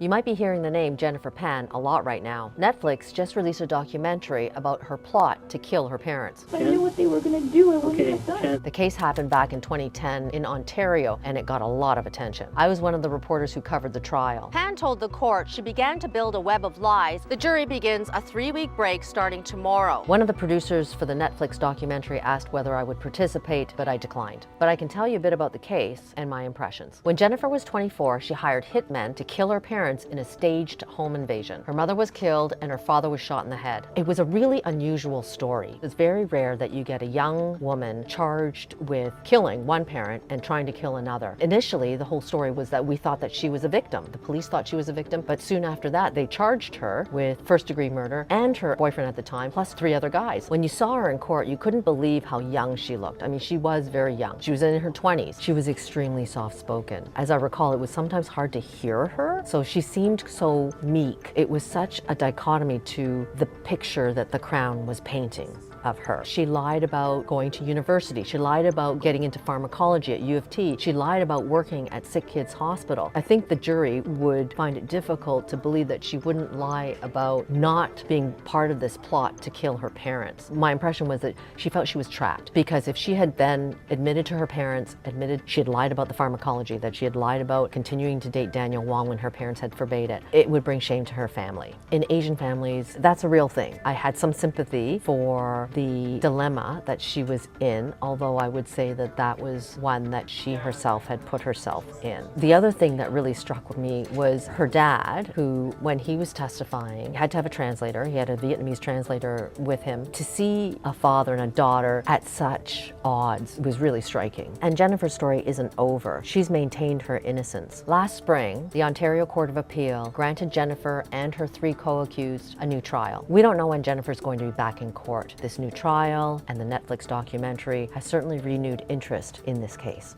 You might be hearing the name Jennifer Pan a lot right now. Netflix just released a documentary about her plot to kill her parents. I knew what they were going to do and what they had done. The case happened back in 2010 in Ontario, and it got a lot of attention. I was one of the reporters who covered the trial. Pan told the court she began to build a web of lies. The jury begins a 3-week break starting tomorrow. One of the producers for the Netflix documentary asked whether I would participate, but I declined. But I can tell you a bit about the case and my impressions. When Jennifer was 24, she hired hitmen to kill her parents in a staged home invasion. Her mother was killed and her father was shot in the head. It was a really unusual story. It's very rare that you get a young woman charged with killing one parent and trying to kill another. Initially, the whole story was that we thought that she was a victim. The police thought she was a victim, but soon after that, they charged her with first-degree murder and her boyfriend at the time, plus 3 other guys. When you saw her in court, you couldn't believe how young she looked. I mean, she was very young. She was in her 20s. She was extremely soft-spoken. As I recall, it was sometimes hard to hear her, so she seemed so meek. It was such a dichotomy to the picture that the Crown was painting of her. She lied about going to university. She lied about getting into pharmacology at U of T. She lied about working at Sick Kids Hospital. I think the jury would find it difficult to believe that she wouldn't lie about not being part of this plot to kill her parents. My impression was that she felt she was trapped, because if she had then admitted to her parents, admitted she had lied about the pharmacology, that she had lied about continuing to date Daniel Wong when her parents had forbade it, it would bring shame to her family. In Asian families, that's a real thing. I had some sympathy for the dilemma that she was in, although I would say that that was one that she herself had put herself in. The other thing that really struck with me was her dad, who, when he was testifying, had to have a translator. He had a Vietnamese translator with him. To see a father and a daughter at such odds was really striking. And Jennifer's story isn't over. She's maintained her innocence. Last spring, the Ontario Court of Appeal granted Jennifer and her 3 co-accused a new trial. We don't know when Jennifer's going to be back in court. This new trial and the Netflix documentary has certainly renewed interest in this case.